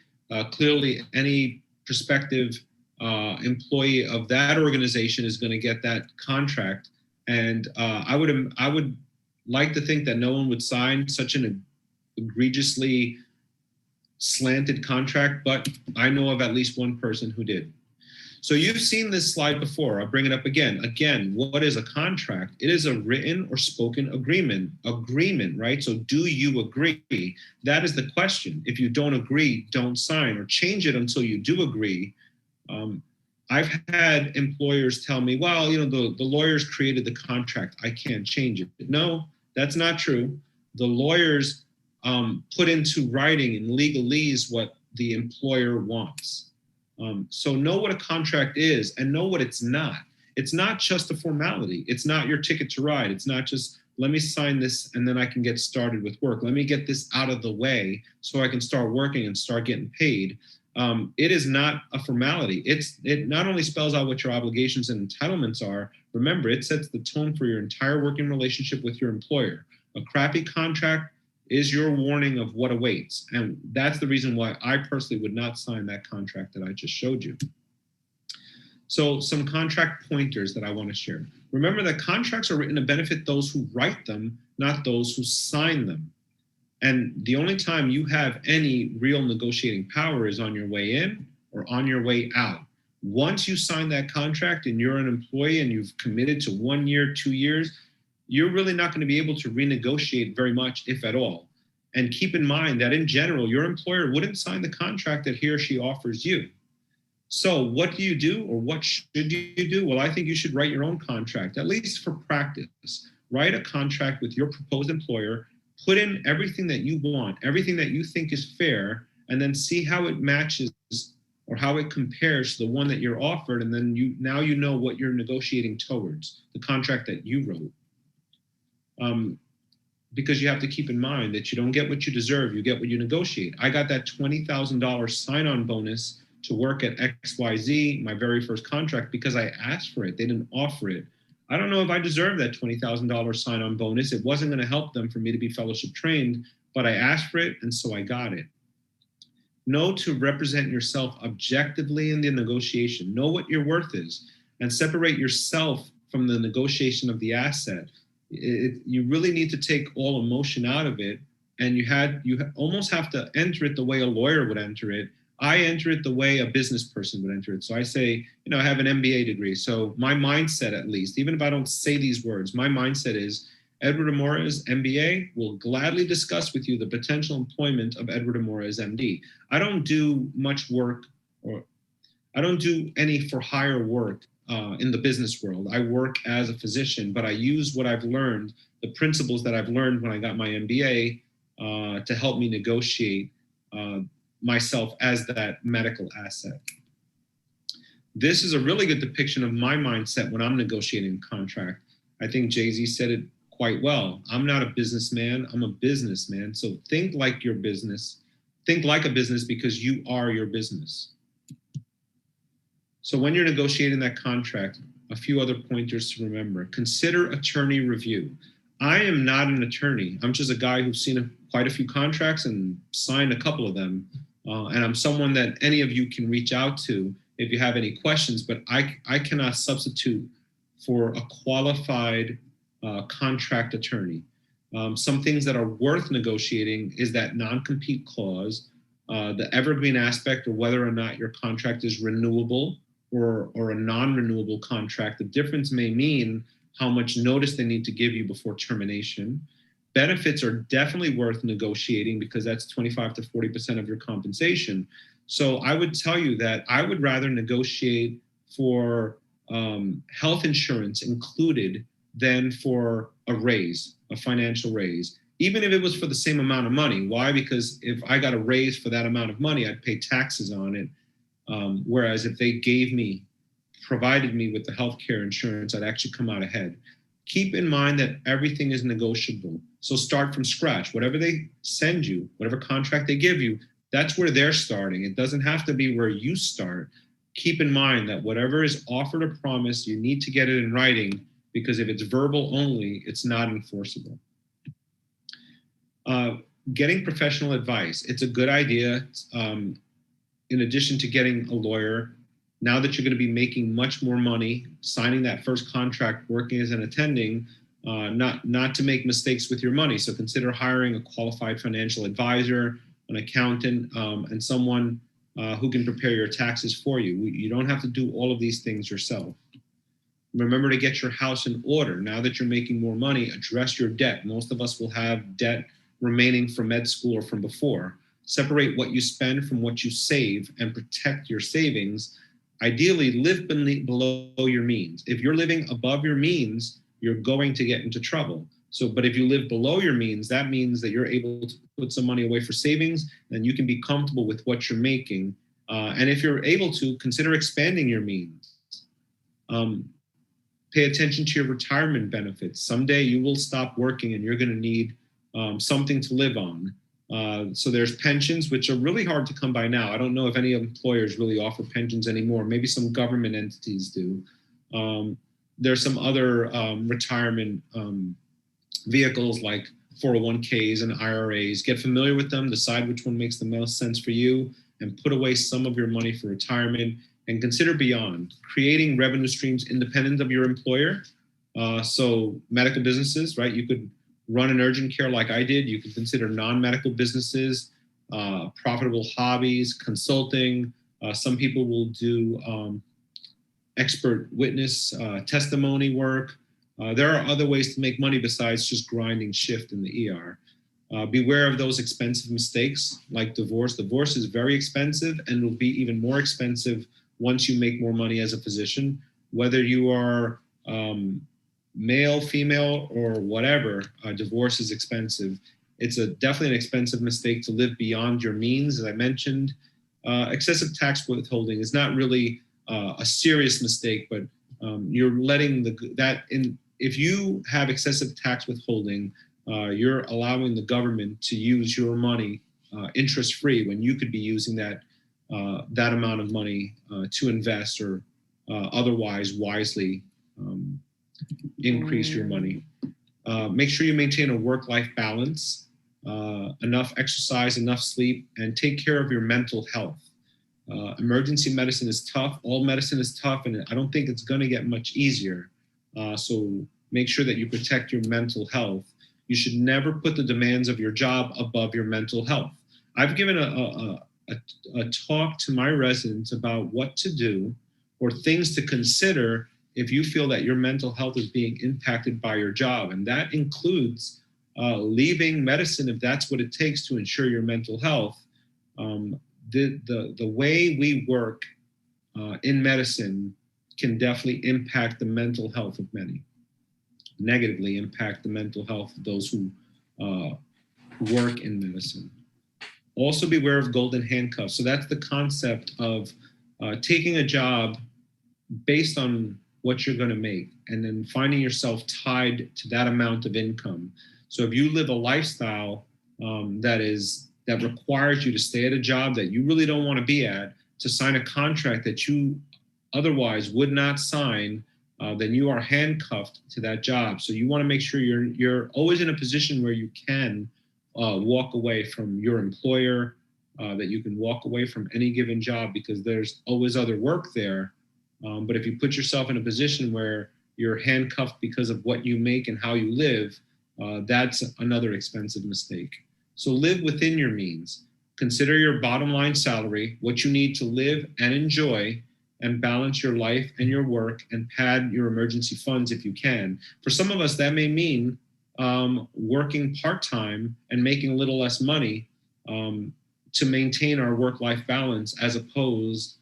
Clearly, any prospective employee of that organization is going to get that contract. And I would like to think that no one would sign such an egregiously slanted contract, but I know of at least one person who did. So you've seen this slide before. I'll bring it up again. Again, what is a contract? It is a written or spoken agreement, right? So do you agree? That is the question. If you don't agree, don't sign or change it until you do agree. I've had employers tell me, well, the lawyers created the contract. I can't change it. No, that's not true. The lawyers put into writing in legalese what the employer wants. So know what a contract is and know what it's not. It's not just a formality. It's not your ticket to ride. It's not just, let me sign this and then I can get started with work. Let me get this out of the way so I can start working and start getting paid. It is not a formality. It not only spells out what your obligations and entitlements are, remember, it sets the tone for your entire working relationship with your employer. A crappy contract is your warning of what awaits. And that's the reason why I personally would not sign that contract that I just showed you. So some contract pointers that I want to share. Remember that contracts are written to benefit those who write them, not those who sign them. And the only time you have any real negotiating power is on your way in or on your way out. Once you sign that contract and you're an employee and you've committed to 1 year, 2 years, you're really not going to be able to renegotiate very much, if at all. And keep in mind that in general, your employer wouldn't sign the contract that he or she offers you. So what do you do, or what should you do? Well, I think you should write your own contract, at least for practice. Write a contract with your proposed employer, put in everything that you want, everything that you think is fair, and then see how it matches or how it compares to the one that you're offered. And then you know what you're negotiating towards, the contract that you wrote. Because you have to keep in mind that you don't get what you deserve, you get what you negotiate. I got that $20,000 sign-on bonus to work at XYZ, my very first contract, because I asked for it. They didn't offer it. I don't know if I deserve that $20,000 sign-on bonus. It wasn't going to help them for me to be fellowship trained, but I asked for it, and so I got it. Know to represent yourself objectively in the negotiation. Know what your worth is, and separate yourself from the negotiation of the asset. You really need to take all emotion out of it, and you almost have to enter it the way a lawyer would enter it. I enter it the way a business person would enter it. So I say, I have an MBA degree. So my mindset, at least, even if I don't say these words, my mindset is Edward Amores, MBA, will gladly discuss with you the potential employment of Edward Amores, MD. I don't do much work, or I don't do any for hire work in the business world. I work as a physician, but I use what I've learned, the principles that I've learned when I got my MBA to help me negotiate myself as that medical asset. This is a really good depiction of my mindset when I'm negotiating a contract. I think Jay-Z said it quite well. I'm not a businessman, I'm a businessman. So think like your business. Think like a business because you are your business. So when you're negotiating that contract, a few other pointers to remember. Consider attorney review. I am not an attorney. I'm just a guy who's seen quite a few contracts and signed a couple of them. And I'm someone that any of you can reach out to if you have any questions, but I cannot substitute for a qualified contract attorney. Some things that are worth negotiating is that non-compete clause, the evergreen aspect, or whether or not your contract is renewable or a non-renewable contract. The difference may mean how much notice they need to give you before termination. Benefits are definitely worth negotiating because that's 25 to 40% of your compensation. So I would tell you that I would rather negotiate for health insurance included than for a raise, a financial raise, even if it was for the same amount of money. Why? Because if I got a raise for that amount of money, I'd pay taxes on it. Whereas if they provided me with the healthcare insurance, I'd actually come out ahead. Keep in mind that everything is negotiable. So start from scratch. Whatever they send you, whatever contract they give you, that's where they're starting. It doesn't have to be where you start. Keep in mind that whatever is offered or promised, you need to get it in writing, because if it's verbal only, it's not enforceable. Getting professional advice. It's a good idea. In addition to getting a lawyer, now that you're going to be making much more money, signing that first contract, working as an attending, not to make mistakes with your money. So consider hiring a qualified financial advisor, an accountant, and someone who can prepare your taxes for you. You don't have to do all of these things yourself. Remember to get your house in order. Now that you're making more money, address your debt. Most of us will have debt remaining from med school or from before. Separate what you spend from what you save and protect your savings. Ideally, live below your means. If you're living above your means, you're going to get into trouble. But if you live below your means, that means that you're able to put some money away for savings, and you can be comfortable with what you're making. And if you're able to, consider expanding your means. Pay attention to your retirement benefits. Someday you will stop working and you're going to need something to live on. So there's pensions, which are really hard to come by now. I don't know if any employers really offer pensions anymore. Maybe some government entities do. There's some other retirement vehicles like 401ks and IRAs. Get familiar with them, decide which one makes the most sense for you, and put away some of your money for retirement. And consider beyond, creating revenue streams independent of your employer. So medical businesses, right? You could run an urgent care like I did. You could consider non-medical businesses, profitable hobbies, consulting. Some people will do expert witness testimony work. There are other ways to make money besides just grinding shift in the ER. Beware of those expensive mistakes like divorce. Divorce is very expensive and will be even more expensive once you make more money as a physician. Whether you are male, female, or whatever, divorce is expensive. It's definitely an expensive mistake to live beyond your means, as I mentioned. Excessive tax withholding is not really a serious mistake, but you're letting that in. If you have excessive tax withholding, you're allowing the government to use your money interest-free when you could be using that amount of money to invest or otherwise wisely increase your money. Make sure you maintain a work-life balance, enough exercise, enough sleep, and take care of your mental health. Emergency medicine is tough. All medicine is tough, and I don't think it's going to get much easier. So make sure that you protect your mental health. You should never put the demands of your job above your mental health. I've given a talk to my residents about what to do or things to consider if you feel that your mental health is being impacted by your job. And that includes leaving medicine if that's what it takes to ensure your mental health. The way we work in medicine can definitely impact the mental health of many, negatively impact the mental health of those who work in medicine. Also beware of golden handcuffs. So that's the concept of taking a job based on what you're going to make and then finding yourself tied to that amount of income. So if you live a lifestyle that requires you to stay at a job that you really don't want to be at, to sign a contract that you otherwise would not sign, then you are handcuffed to that job. So you want to make sure you're always in a position where you can walk away from your employer, that you can walk away from any given job because there's always other work there. But if you put yourself in a position where you're handcuffed because of what you make and how you live, that's another expensive mistake. So live within your means. Consider your bottom line salary, what you need to live and enjoy, and balance your life and your work and pad your emergency funds if you can. For some of us, that may mean working part-time and making a little less money to maintain our work-life balance as opposed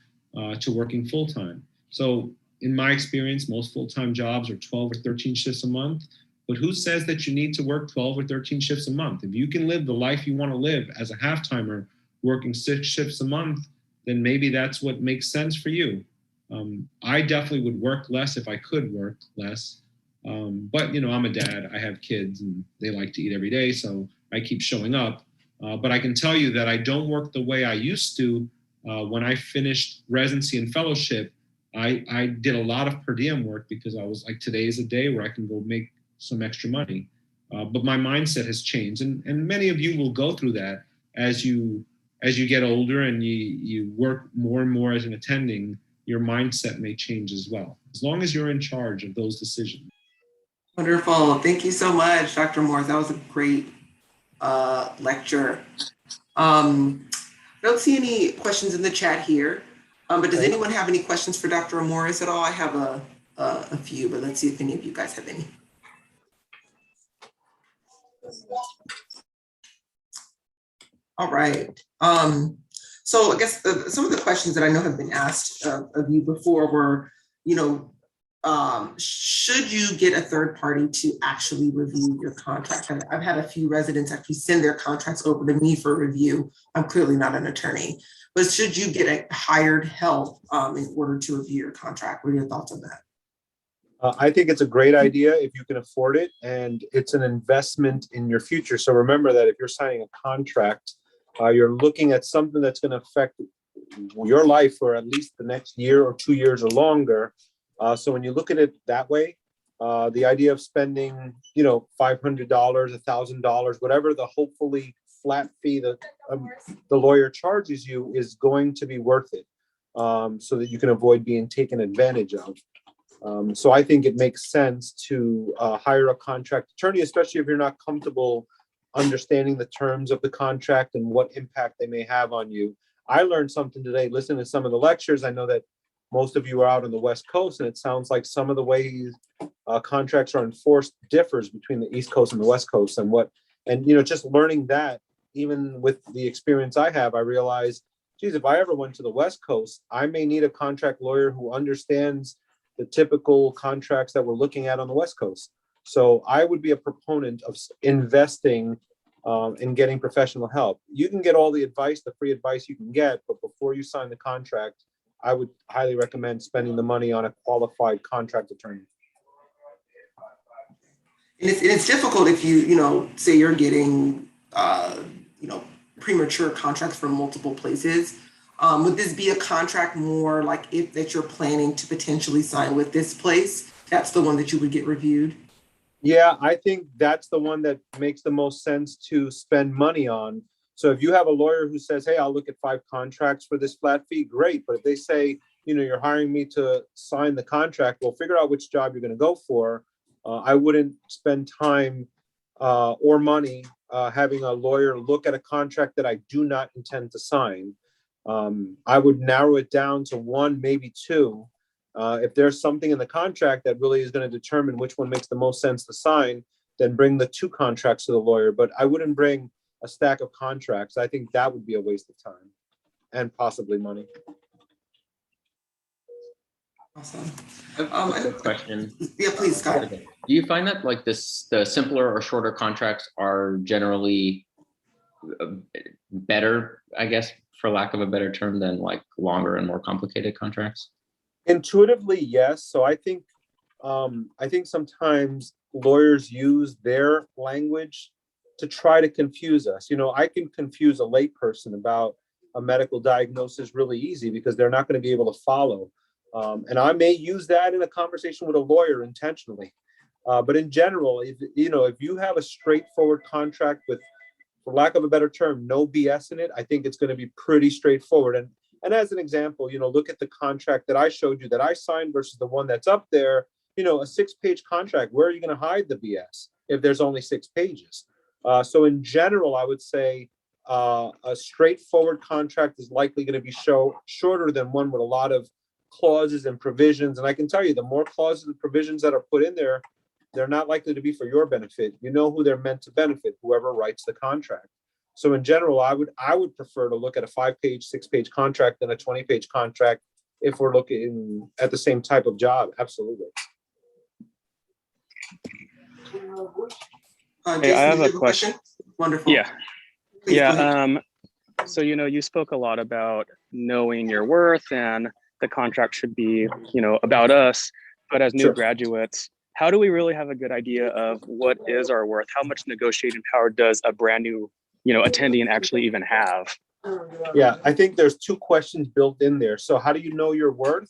to working full-time. So in my experience, most full-time jobs are 12 or 13 shifts a month. But who says that you need to work 12 or 13 shifts a month? If you can live the life you want to live as a half-timer, working 6 shifts a month, then maybe that's what makes sense for you. I definitely would work less if I could work less. But, I'm a dad. I have kids and they like to eat every day, so I keep showing up. But I can tell you that I don't work the way I used to. When I finished residency and fellowship, I did a lot of per diem work because I was like, today is a day where I can go make some extra money. But my mindset has changed, and many of you will go through that as you get older and you work more and more as an attending. Your mindset may change as well, as long as you're in charge of those decisions. Wonderful. Thank you so much, Dr. Morris. That was a great lecture. I don't see any questions in the chat here, but does anyone have any questions for Dr. Amores at all? I have a few, but let's see if any of you guys have any. All right. So I guess some of the questions that I know have been asked of you before were, should you get a third party to actually review your contract? I've had a few residents actually send their contracts over to me for review. I'm clearly not an attorney, but should you get a hired help in order to review your contract? What are your thoughts on that? I think it's a great idea if you can afford it, and it's an investment in your future. So remember that if you're signing a contract, you're looking at something that's going to affect your life for at least the next year or 2 years or longer. So when you look at it that way, the idea of spending, $500, $1,000, whatever the hopefully flat fee that the lawyer charges you is going to be worth it, so that you can avoid being taken advantage of. So I think it makes sense to hire a contract attorney, especially if you're not comfortable understanding the terms of the contract and what impact they may have on you. I learned something today, listening to some of the lectures. I know that most of you are out on the West Coast, and it sounds like some of the ways contracts are enforced differs between the East Coast and the West Coast. And just learning that, even with the experience I have, I realized, geez, if I ever went to the West Coast, I may need a contract lawyer who understands the typical contracts that we're looking at on the West Coast. So I would be a proponent of investing in getting professional help. You can get all the advice, the free advice you can get, but before you sign the contract, I would highly recommend spending the money on a qualified contract attorney. And it's difficult if you say you're getting, premature contracts from multiple places. Would this be a contract more like that you're planning to potentially sign with this place? That's the one that you would get reviewed? Yeah, I think that's the one that makes the most sense to spend money on. So if you have a lawyer who says, hey, I'll look at 5 contracts for this flat fee, great. But if they say, you're hiring me to sign the contract, well, figure out which job you're going to go for. I wouldn't spend time or money having a lawyer look at a contract that I do not intend to sign. I would narrow it down to 1, maybe 2. If there's something in the contract that really is going to determine which one makes the most sense to sign, then bring the 2 contracts to the lawyer. But I wouldn't bring a stack of contracts. I think that would be a waste of time and possibly money. Awesome. I have a quick question. Yeah, please, Scott. Do you find that the simpler or shorter contracts are generally better, I guess, for lack of a better term, than like longer and more complicated contracts? Intuitively, yes. So I think sometimes lawyers use their language to try to confuse us. I can confuse a layperson about a medical diagnosis really easy because they're not going to be able to follow. And I may use that in a conversation with a lawyer intentionally. But in general, if you have a straightforward contract with, for lack of a better term, no BS in it, I think it's going to be pretty straightforward. And as an example, look at the contract that I showed you that I signed versus the one that's up there, a 6-page contract. Where are you going to hide the BS if there's only 6 pages? So in general, I would say a straightforward contract is likely going to be shorter than one with a lot of clauses and provisions. And I can tell you, the more clauses and provisions that are put in there, they're not likely to be for your benefit. You know who they're meant to benefit, whoever writes the contract. So in general, I would prefer to look at a 5-page, 6-page contract than a 20-page contract if we're looking at the same type of job. Absolutely. Hey, I have a question. Wonderful. Yeah. Please, yeah. So, you spoke a lot about knowing your worth, and the contract should be, about us. But as new graduates, how do we really have a good idea of what is our worth? How much negotiating power does a brand new, attending actually even have? Yeah, I think there's 2 questions built in there. So how do you know your worth?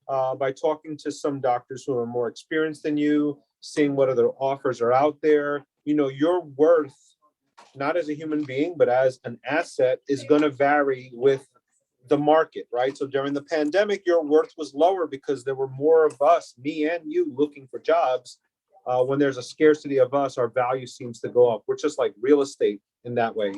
By talking to some doctors who are more experienced than you, seeing what other offers are out there, your worth, not as a human being, but as an asset, is going to vary with the market, right? So during the pandemic, your worth was lower because there were more of us, me and you, looking for jobs. When there's a scarcity of us, our value seems to go up. We're just like real estate in that way.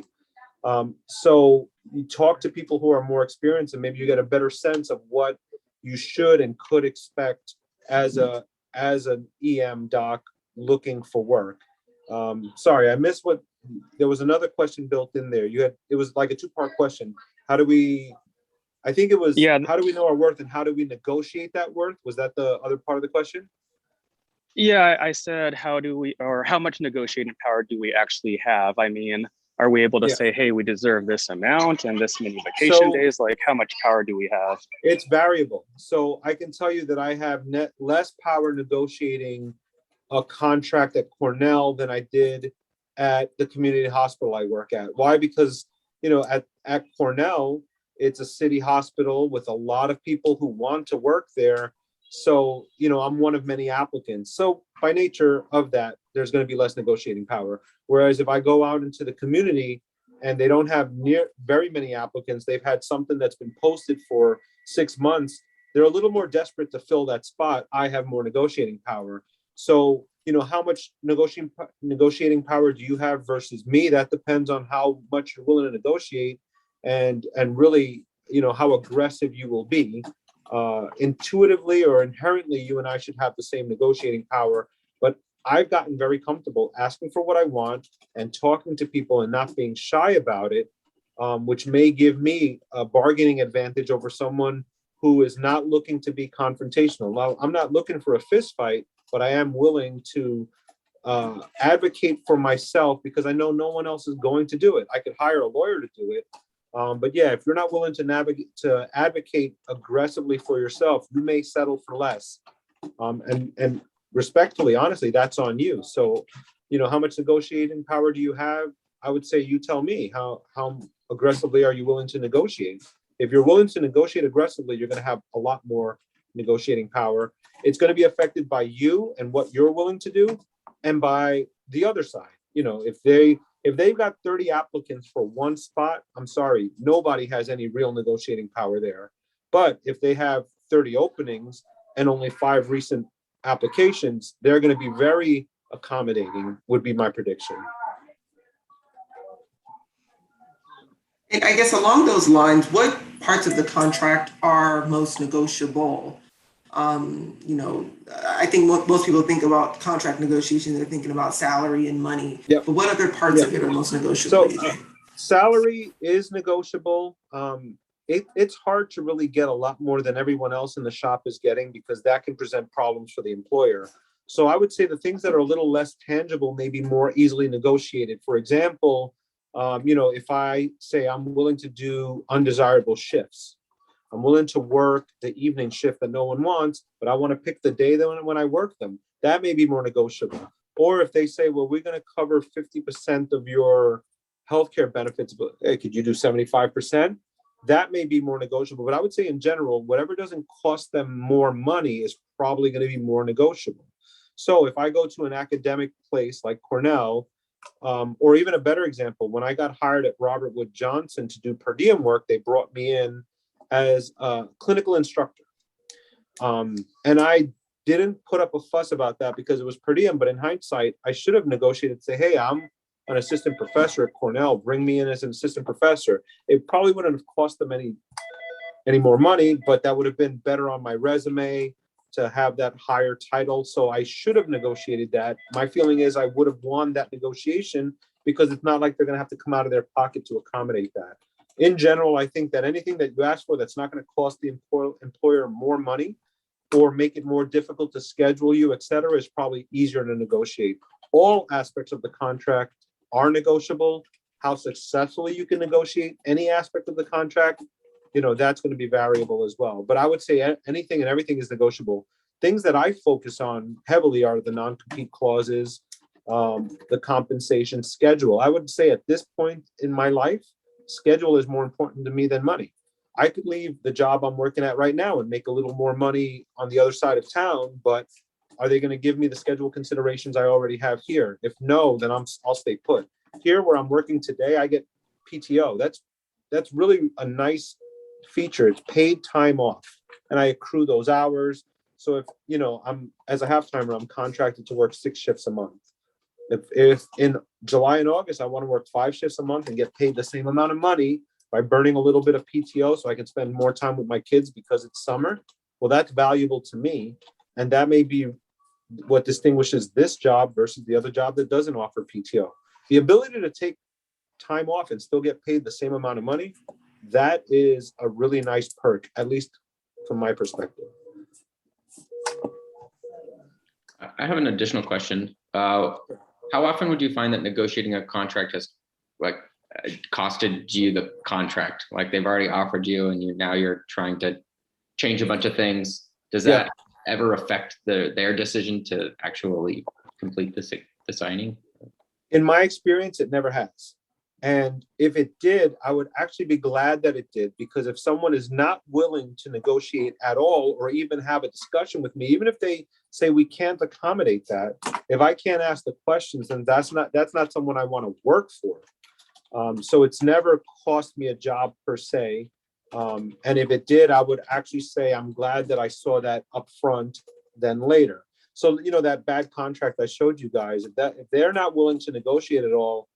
So you talk to people who are more experienced, and maybe you get a better sense of what you should and could expect as an EM doc looking for work. Sorry, I missed what. There was another question built in there. It was like a two-part question. How do we? I think it was. Yeah. How do we know our worth, and how do we negotiate that worth? Was that the other part of the question? Yeah, I said, how much negotiating power do we actually have? I mean, are we able to Yeah. say, hey, we deserve this amount and this many vacation days? Like, how much power do we have? It's variable. So I can tell you that I have less power negotiating a contract at Cornell than I did at the community hospital I work at. Why? Because, at Cornell, it's a city hospital with a lot of people who want to work there. So, I'm one of many applicants. So by nature of that, there's going to be less negotiating power. Whereas if I go out into the community and they don't have very many applicants, they've had something that's been posted for 6 months, they're a little more desperate to fill that spot. I have more negotiating power. So, how much negotiating power do you have versus me? That depends on how much you're willing to negotiate and really, how aggressive you will be. Intuitively or inherently, you and I should have the same negotiating power. But I've gotten very comfortable asking for what I want and talking to people and not being shy about it, which may give me a bargaining advantage over someone who is not looking to be confrontational. Now, I'm not looking for a fist fight, but I am willing to advocate for myself because I know no one else is going to do it. I could hire a lawyer to do it. But yeah, if you're not willing to advocate aggressively for yourself, you may settle for less. And respectfully, honestly, that's on you. So, how much negotiating power do you have? I would say you tell me. How aggressively are you willing to negotiate? If you're willing to negotiate aggressively, you're going to have a lot more negotiating power. It's going to be affected by you and what you're willing to do, and by the other side. If they've got 30 applicants for one spot, I'm sorry, nobody has any real negotiating power there. But if they have 30 openings and only 5 recent applications, they're going to be very accommodating, would be my prediction. And I guess along those lines, what parts of the contract are most negotiable? I think most people think about contract negotiation, they're thinking about salary and money. Yep. But what other parts of it are most negotiable? So salary is negotiable. It's hard to really get a lot more than everyone else in the shop is getting because that can present problems for the employer. So I would say the things that are a little less tangible may be more easily negotiated. For example, if I say I'm willing to do undesirable shifts, I'm willing to work the evening shift that no one wants, but I want to pick the day when I work them. That may be more negotiable. Or if they say, well, we're going to cover 50% of your healthcare benefits, but hey, could you do 75%? That may be more negotiable. But I would say in general, whatever doesn't cost them more money is probably going to be more negotiable. So if I go to an academic place like Cornell, or even a better example, when I got hired at Robert Wood Johnson to do per diem work, they brought me in as a clinical instructor. And I didn't put up a fuss about that because it was per diem, but in hindsight, I should have negotiated, say, hey, I'm an assistant professor at Cornell, bring me in as an assistant professor. It probably wouldn't have cost them any more money, but that would have been better on my resume to have that higher title. So I should have negotiated that. My feeling is I would have won that negotiation because it's not like they're going to have to come out of their pocket to accommodate that. In general, I think that anything that you ask for that's not going to cost the employer more money or make it more difficult to schedule you, et cetera, is probably easier to negotiate. All aspects of the contract are negotiable. How successfully you can negotiate any aspect of the contract, that's going to be variable as well. But I would say anything and everything is negotiable. Things that I focus on heavily are the non-compete clauses, the compensation schedule. I would say at this point in my life, schedule is more important to me than money. I could leave the job I'm working at right now and make a little more money on the other side of town, but are they going to give me the schedule considerations I already have here? If no, then I'll stay put. Here where I'm working today, I get PTO. That's really a nice feature. It's paid time off, and I accrue those hours. So if, you know, I'm as a half-timer, I'm contracted to work 6 shifts a month. If in July and August, I want to work 5 shifts a month and get paid the same amount of money by burning a little bit of PTO so I can spend more time with my kids because it's summer, well, that's valuable to me. And that may be what distinguishes this job versus the other job that doesn't offer PTO. The ability to take time off and still get paid the same amount of money, that is a really nice perk, at least from my perspective. I have an additional question. How often would you find that negotiating a contract has costed you the contract? Like they've already offered you and now you're trying to change a bunch of things. Does that ever affect their decision to actually complete the signing? In my experience, it never has. And if it did, I would actually be glad that it did, because if someone is not willing to negotiate at all, or even have a discussion with me, even if they say we can't accommodate that, if I can't ask the questions, then that's not someone I want to work for. So it's never cost me a job per se. And if it did, I would actually say I'm glad that I saw that up front than later. So, you know, that bad contract I showed you guys, if they're not willing to negotiate at all,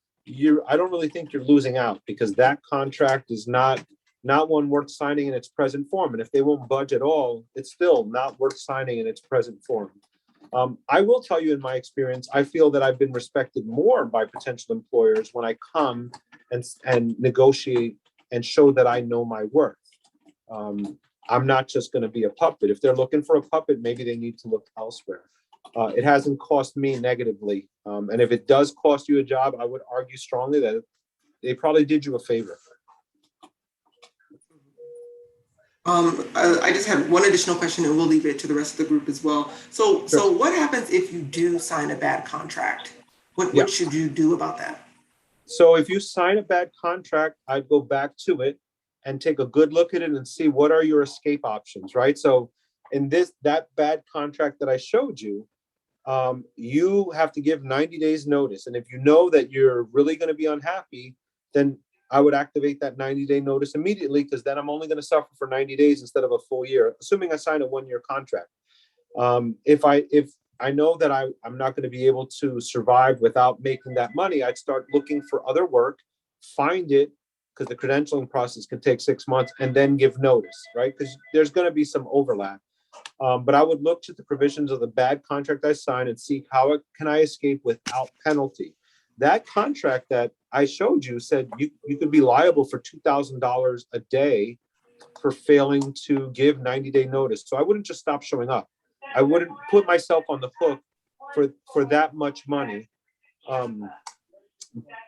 I don't really think you're losing out, because that contract is not one worth signing in its present form. And if they won't budge at all, it's still not worth signing in its present form. I will tell you, in my experience, I feel that I've been respected more by potential employers when I come and negotiate and show that I know my worth. I'm not just going to be a puppet. If they're looking for a puppet, maybe they need to look elsewhere. It hasn't cost me negatively. And if it does cost you a job, I would argue strongly that they probably did you a favor. I just have one additional question, and we'll leave it to the rest of the group as well. So what happens if you do sign a bad contract? What should you do about that? So if you sign a bad contract, I'd go back to it and take a good look at it and see what are your escape options, right? So in that bad contract that I showed you, you have to give 90 days notice. And if you know that you're really going to be unhappy, then I would activate that 90-day notice immediately, because then I'm only going to suffer for 90 days instead of a full year, assuming I sign a 1-year contract. If I know that I'm not going to be able to survive without making that money, I'd start looking for other work, find it, because the credentialing process can take 6 months, and then give notice, right? Because there's going to be some overlap. But I would look to the provisions of the bad contract I signed and see how can I escape without penalty. That contract that I showed you said you could be liable for $2,000 a day for failing to give 90-day notice. So I wouldn't just stop showing up. I wouldn't put myself on the hook for that much money.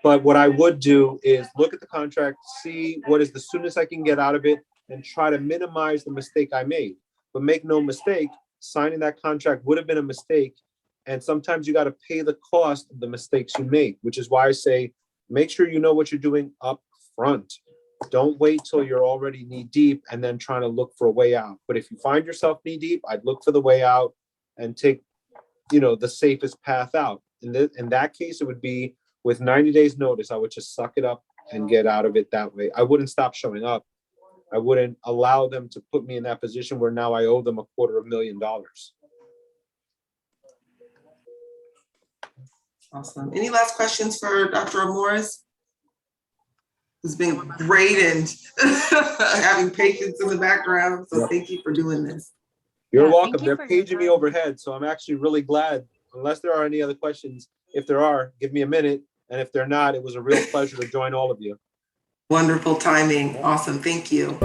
But what I would do is look at the contract, see what is the soonest I can get out of it, and try to minimize the mistake I made. But make no mistake, signing that contract would have been a mistake. And sometimes you got to pay the cost of the mistakes you make, which is why I say, make sure you know what you're doing up front. Don't wait till you're already knee deep and then trying to look for a way out. But if you find yourself knee deep, I'd look for the way out and take, the safest path out. In that case, it would be with 90 days notice. I would just suck it up and get out of it that way. I wouldn't stop showing up. I wouldn't allow them to put me in that position where now I owe them $250,000. Awesome. Any last questions for Dr. Amores? It's been great, and having patience in the background. So Thank you for doing this. You're welcome. They're paging me overhead, so I'm actually really glad. Unless there are any other questions, if there are, give me a minute. And if they're not, it was a real pleasure to join all of you. Wonderful timing. Awesome. Thank you.